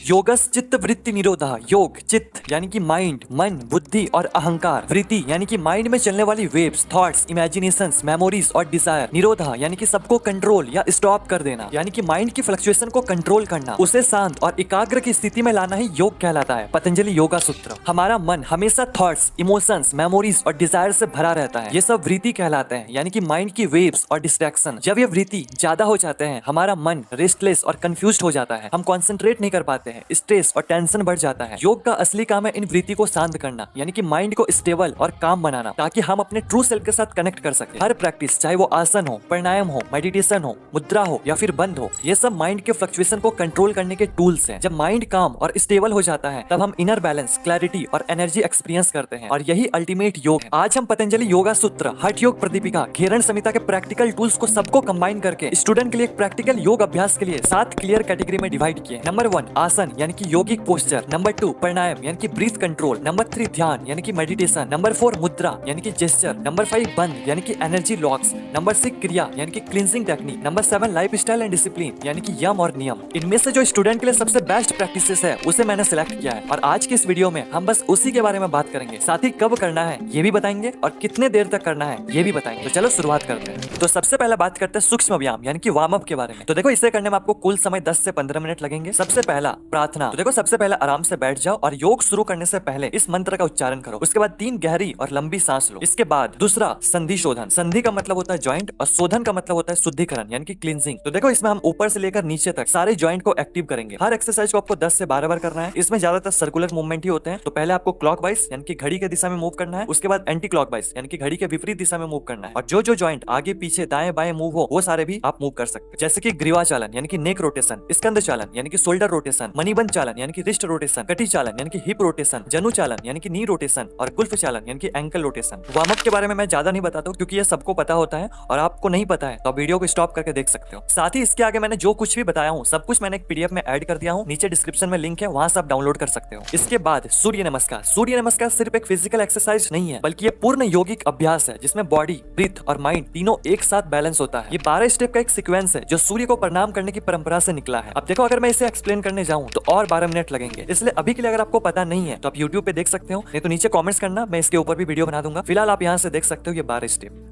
Yogas चित्त वृत्ति निरोधा। योग चित्त यानी कि माइंड, मन, बुद्धि और अहंकार। वृत्ति यानी कि माइंड में चलने वाली वेव्स, थॉट्स, इमेजिनेशंस, मेमोरीज और डिजायर। निरोधा यानी कि सबको कंट्रोल या स्टॉप कर देना, यानी कि माइंड की फ्लक्चुएशन को कंट्रोल करना, उसे शांत और एकाग्र की स्थिति में लाना ही योग कहलाता है। पतंजलि योगा सूत्र। हमारा मन हमेशा थॉट्स, इमोशंस, मेमोरीज और डिजायर से भरा रहता है। ये सब वृत्ति कहलाते हैं, यानी कि माइंड की वेव्स और डिस्ट्रैक्शन। जब ये वृत्ति ज्यादा हो जाते हैं, हमारा मन रेस्टलेस और कंफ्यूज्ड हो जाता है। हम कॉन्सेंट्रेट नहीं कर पाते हैं, स्ट्रेस और टेंशन बढ़ जाता है। योग का असली काम है इन वृत्ति को शांत करना, यानी कि माइंड को स्टेबल और काम बनाना, ताकि हम अपने ट्रू सेल्फ के साथ कनेक्ट कर सके। हर प्रैक्टिस, चाहे वो आसन हो, प्राणायाम हो, मेडिटेशन हो, मुद्रा हो या फिर बंद हो, ये सब माइंड के फ्लक्चुएशन को कंट्रोल करने के टूल्स हैं। जब माइंड काम और स्टेबल हो जाता है, तब हम इनर बैलेंस, क्लैरिटी और एनर्जी एक्सपीरियंस करते हैं, और यही अल्टीमेट योग है। आज हम पतंजलि योगा सूत्र, हठ योग प्रदीपिका, घेरण संहिता के प्रैक्टिकल टूल्स को सबको कंबाइन करके स्टूडेंट के लिए एक प्रैक्टिकल योग अभ्यास के लिए 7 क्लियर कैटेगरी में डिवाइड किए। नंबर 1 आसन यानी कि योगिक पोस्चर। नंबर 2 प्राणायाम यानी कि ब्रीथ कंट्रोल। नंबर 3 ध्यान यानी कि मेडिटेशन। नंबर 4 मुद्रा यानी कि जेस्चर। नंबर 5 बंद यानी कि एनर्जी लॉक्स। नंबर 6 क्रिया यानी कि cleansing technique. Number 7 life style and discipline यानी कि यम और नियम। इनमें से जो स्टूडेंट के लिए सबसे बेस्ट प्रैक्टिसेस है, उसे मैंने सिलेक्ट किया है, और आज की इस वीडियो में हम बस उसी के बारे में बात करेंगे। साथ ही कब करना है ये भी बताएंगे, और कितने देर तक करना है ये भी बताएंगे। तो चलो शुरुआत करते हैं। तो सबसे पहले बात करते हैं सूक्ष्म व्यायाम यानी कि वार्म अप के बारे में। तो देखो, इसे करने में आपको कुल समय 10 से 15 मिनट लगेंगे। सबसे पहला प्रार्थना। तो देखो, सबसे पहले आराम से बैठ जाओ और योग शुरू करने से पहले इस मंत्र का उच्चारण करो। उसके बाद 3 गहरी और लंबी सांस लो। इसके बाद दूसरा संधि शोधन। संधि का मतलब होता है ज्वाइंट, और शोधन का मतलब होता है शुद्धिकरण यानी कि क्लींजिंग। तो देखो, इसमें हम ऊपर से लेकर नीचे तक सारे ज्वाइंट को एक्टिव करेंगे। हर एक्सरसाइज को आपको 10 से 12 बार करना है। इसमें ज्यादातर सर्कुलर मूवमेंट ही होते हैं। तो पहले आपको क्लॉकवाइज यानी कि घड़ी के दिशा में मूव करना है। उसके बाद एंटी क्लॉकवाइज यानी कि घड़ी के विपरीत दिशा में मूव करना है। और जो जो ज्वाइंट आगे पीछे दाएं बाएं मूव हो, वो सारे भी आप मूव कर सकते हैं। जैसे कि ग्रीवा चालन यानी कि नेक रोटेशन, स्कंद चालन यानी कि शोल्डर रोटेशन, मणिबंध चालन यानी कि रिस्ट रोटेशन, कटी चालन यानी कि हिप रोटेशन, जनु चालन यानी कि नी रोटेशन, और गुल्फ चालन यानी कि एंकल रोटेशन। वार्म अप के बारे में मैं ज्यादा नहीं बताता हूँ, क्योंकि ये सबको पता होता है, और आपको नहीं पता है तो आप वीडियो को स्टॉप करके देख सकते हो। साथ ही इसके आगे मैंने जो कुछ भी बताया हूँ, सब कुछ मैंने एक पीडीएफ में ऐड कर दिया हूँ। नीचे डिस्क्रिप्शन में लिंक है, वहां से आप डाउनलोड कर सकते हो। इसके बाद सूर्य नमस्कार। सूर्य नमस्कार सिर्फ एक फिजिकल एक्सरसाइज नहीं है, बल्कि ये पूर्ण यौगिक अभ्यास है, जिसमें बॉडी, ब्रीथ और माइंड तीनों एक साथ बैलेंस होता है। ये 12 स्टेप का एक सीक्वेंस है, जो सूर्य को प्रणाम करने की परंपरा से निकला है। अब देखो, अगर मैं इसे एक्सप्लेन करने जाऊं तो और 12 मिनट लगेंगे। इसलिए अभी के लिए अगर आपको पता नहीं है तो आप YouTube पे देख सकते हो, नहीं तो नीचे कमेंट्स करना, मैं इसके ऊपर भी वीडियो बना दूंगा। फिलहाल आप यहाँ से देख सकते हो ये 12 स्टेप।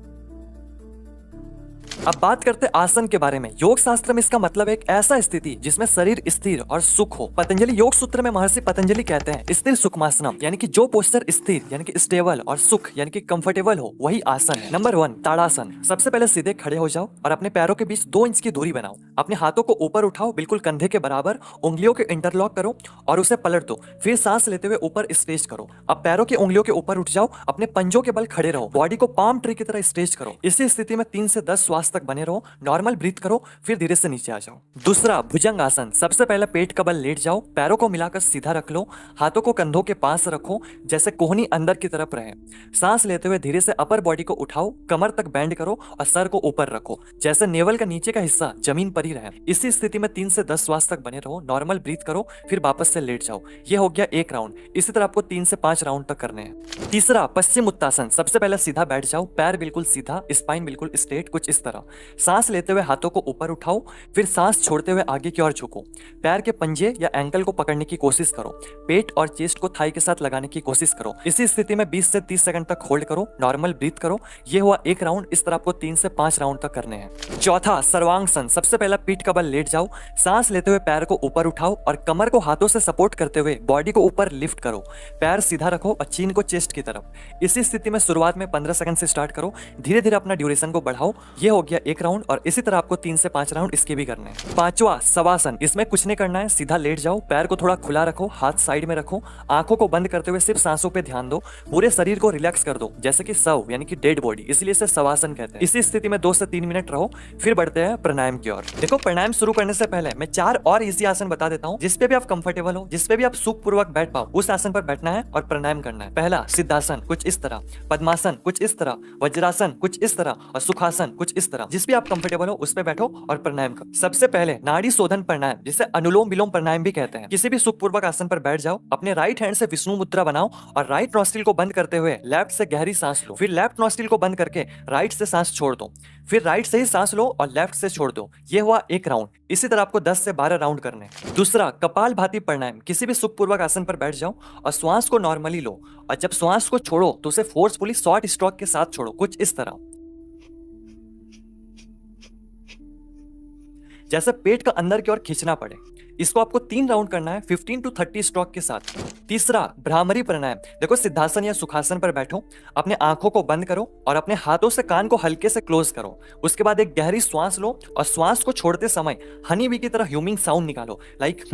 अब बात करते हैं आसन के बारे में। योग शास्त्र में इसका मतलब है एक ऐसा स्थिति जिसमें शरीर स्थिर और सुख हो। पतंजलि योग सूत्र में महर्षि पतंजलि कहते हैं स्थिर सुखमासनम, यानी कि जो पोस्चर स्थिर यानी कि स्टेबल और सुख यानी कि कंफर्टेबल हो, वही आसन है। नंबर 1 ताड़ासन। सबसे पहले सीधे खड़े हो जाओ और अपने पैरों के बीच 2 इंच की दूरी बनाओ। अपने हाथों को ऊपर उठाओ, बिल्कुल कंधे के बराबर, उंगलियों के इंटरलॉक करो और उसे पलट दो। फिर सांस लेते हुए ऊपर स्ट्रेच करो। अब पैरों की उंगलियों के ऊपर उठ जाओ, अपने पंजों के बल खड़े रहो, बॉडी को पाम ट्री की तरह स्ट्रेच करो। इसी स्थिति में 3 से 10 श्वास तक बने रहो। नॉर्मल ब्रीथ करो, फिर धीरे से नीचे आ जाओ। दूसरा भुजंग आसन। सबसे पहले पेट का बल लेट जाओ, पैरों को मिलाकर सीधा रख लो, हाथों को कंधों के पास रखो, जैसे कोहनी अंदर की तरफ रहे। सांस लेते हुए धीरे से अपर बॉडी को उठाओ, कमर तक बेंड करो और सर को ऊपर रखो, जैसे नेवल का नीचे का हिस्सा जमीन पर ही रहे। इसी स्थिति में 3 से 10 श्वास तक बने रहो। नॉर्मल ब्रीथ करो, फिर वापस से लेट जाओ। ये हो गया 1 राउंड। इसी तरह आपको 3 से 5 राउंड तक करने हैं। तीसरा पश्चिम उत्तासन। सबसे पहले सीधा बैठ जाओ, पैर बिल्कुल सीधा, स्पाइन बिल्कुल स्ट्रेट, कुछ इस तरह। सांस लेते हुए हाथों को ऊपर उठाओ, फिर सांस छोड़ते हुए आगे की ओर झुको। पैर के पंजे या एंकल को पकड़ने की कोशिश करो, पेट और चेस्ट को थाई के साथ लगाने की कोशिश करो। इसी स्थिति में 20 से 30 सेकंड तक होल्ड करो। नॉर्मल ब्रीथ करो। ये हुआ 1 राउंड। इस तरह आपको 3 से 5 राउंड तक करने हैं। चौथा सर्वांगसन। सबसे पहले पीठ का बल लेट जाओ, सांस लेते हुए पैर को ऊपर उठाओ और कमर को हाथों से सपोर्ट करते हुए बॉडी को ऊपर लिफ्ट करो। पैर सीधा रखो और चीन को चेस्ट की तरफ। इसी स्थिति में शुरुआत में 15 सेकंड से स्टार्ट करो, धीरे धीरे अपना ड्यूरेशन को बढ़ाओ। ये हो गया 1 राउंड, और इसी तरह आपको 3 से 5 राउंड इसके भी करने हैं। पांचवा शवासन। इसमें कुछ नहीं करना है, सीधा लेट जाओ, पैर को थोड़ा खुला रखो, हाथ साइड में रखो, आंखों को बंद करते हुए सिर्फ सांसों पे ध्यान दो, पूरे शरीर को रिलैक्स कर दो, जैसे कि शव यानी कि डेड बॉडी, इसलिए इसे शवासन कहते हैं। इसी स्थिति में 2 से 3 मिनट रहो, फिर बढ़ते हैं प्राणायाम की ओर। देखो, प्राणायाम शुरू करने से पहले मैं 4 और इजी आसन बता देता हूँ, जिसपे भी आप कंफर्टेबल हो, जिसपे भी आप सुख पूर्वक बैठ पाओ, उस आसन पर बैठना है और प्राणायाम करना है। पहला सिद्धासन, कुछ इस तरह, पद्मासन कुछ इस तरह, वज्रासन कुछ इस तरह और सुखासन कुछ इस तरह। तरह जिस भी आप कंफर्टेबल हो उस पे बैठो और प्राणायाम करो। सबसे पहले नाड़ी शोधन प्राणायाम, जिसे अनुलोम विलोम प्राणायाम भी कहते हैं। किसी भी सुखपूर्वक आसन पर बैठ जाओ, अपने राइट हैंड से विष्णु मुद्रा बनाओ और राइट नॉस्ट्रिल को बंद करते हुए लेफ्ट से गहरी सांस लो। फिर लेफ्ट नॉस्ट्रिल को बंद करके राइट से सांस छोड़ दो। फिर राइट से ही सांस लो और लेफ्ट से छोड़ दो। ये हुआ एक राउंड। इसी तरह आपको 10 से 12 राउंड करने हैं। दूसरा कपाल भाती प्राणायाम, किसी भी सुखपूर्वक आसन पर बैठ जाओ और श्वास को नॉर्मली लो और जब श्वास को छोड़ो तो उसे फोर्सफुली शॉर्ट स्ट्रोक के साथ छोड़ो, कुछ इस तरह, जैसे पेट का अंदर की ओर खींचना पड़े। इसको आपको 3 राउंड करना है 15 to 30 स्ट्रोक के साथ। तीसरा भ्रामरी प्राणायाम। देखो सिद्धासन या सुखासन पर बैठो, अपने आंखों को बंद करो और अपने हाथों से कान को हल्के से क्लोज करो। उसके बाद एक गहरी श्वास लो और श्वास को छोड़ते समय हनी बी की तरह ह्यूमिंग साउंड निकालो, लाइक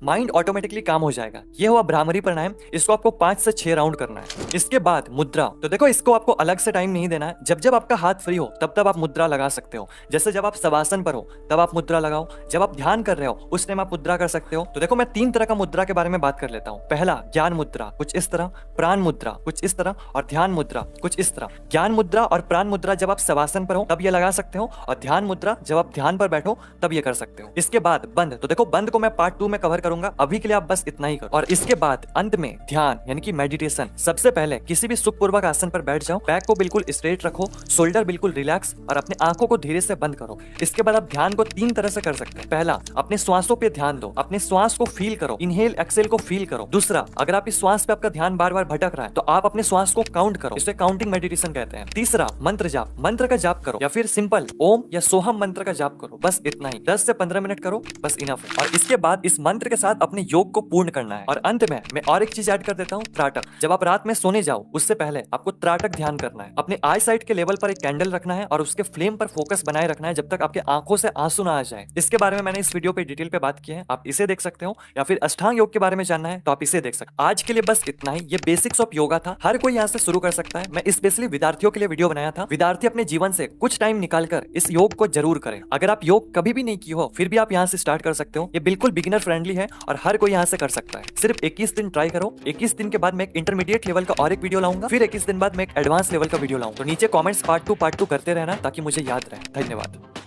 माइंड ऑटोमेटिकली काम हो जाएगा। ये हुआ भ्रामरी प्राणायाम। इसको आपको 5 से 6 राउंड करना है। इसके बाद मुद्रा। तो देखो इसको आपको अलग से टाइम नहीं देना है, जब जब आपका हाथ फ्री हो तब तब आप मुद्रा लगा सकते हो। जैसे जब आप शवासन पर हो तब आप मुद्रा लगाओ, जब आप ध्यान कर रहे हो उस टाइम आप मुद्रा कर सकते हो। तो देखो मैं 3 तरह का मुद्रा के बारे में बात कर लेता हूँ। पहला ज्ञान मुद्रा, कुछ इस तरह, प्राण मुद्रा कुछ इस तरह और ध्यान मुद्रा कुछ इस तरह। ज्ञान मुद्रा और प्राण मुद्रा जब आप शवासन पर हो तब ये लगा सकते हो और ध्यान मुद्रा जब आप ध्यान पर बैठो तब ये कर सकते हो। इसके बाद बंद। तो देखो बंद को मैं पार्ट 2 में कवर करूंगा, अभी के लिए आप बस इतना ही करो। और इसके बाद अंत में ध्यान यानी कि मेडिटेशन। सबसे पहले किसी भी सुखपूर्वक आसन पर बैठ जाओ, बैक को बिल्कुल स्ट्रेट रखो, शोल्डर बिल्कुल रिलैक्स और अपने आंखों को धीरे से बंद करो। इसके बाद आप ध्यान को 3 तरह से कर सकते हैं। पहला, अपने श्वासों पे ध्यान दो, अपने श्वास को फील करो, इनहेल एक्सेल को फील करो। दूसरा, अगर आप इस श्वास पे आपका ध्यान बार बार भटक रहा है तो आप अपने श्वास को काउंट करो, इसे काउंटिंग मेडिटेशन कहते हैं। तीसरा, मंत्र जाप, मंत्र का जाप करो या फिर सिंपल ओम या सोहम मंत्र का जाप करो, बस इतना ही। 10 से 15 मिनट करो, बस इनफ है। और इसके बाद इस मंत्र के साथ अपने योग को पूर्ण करना है। और अंत में मैं और एक चीज ऐड कर देता हूँ, त्राटक। जब आप रात में सोने जाओ उससे पहले आपको त्राटक ध्यान करना है। अपने आई साइड के लेवल पर एक कैंडल रखना है और उसके फ्लेम पर फोकस बनाए रखना है जब तक आपके आंखों से आंसू ना आ जाए। इसके बारे में मैंने इस वीडियो पे डिटेल पे बात की है, आप इसे देख सकते हो। या फिर अष्टांग योग के बारे में जानना है तो आप इसे देख सकते हो। आज के लिए बस इतना ही। ये बेसिक्स ऑफ योगा था, हर कोई यहाँ से शुरू कर सकता है। मैं स्पेशली विद्यार्थियों के लिए वीडियो बनाया था। विद्यार्थी अपने जीवन से कुछ टाइम निकालकर इस योग को जरूर करें। अगर आप योग कभी भी नहीं की हो फिर भी आप यहाँ से स्टार्ट कर सकते हो। ये बिल्कुल बिगिनर फ्रेंडली है और हर कोई यहाँ से कर सकता है। सिर्फ 21 दिन ट्राई करो। 21 दिन के बाद मैं एक इंटरमीडिएट लेवल का और एक वीडियो लाऊंगा, फिर 21 दिन बाद मैं एक एडवांस लेवल का वीडियो लाऊंगा। तो नीचे कमेंट्स पार्ट 2 करते रहना ताकि मुझे याद रहे। धन्यवाद।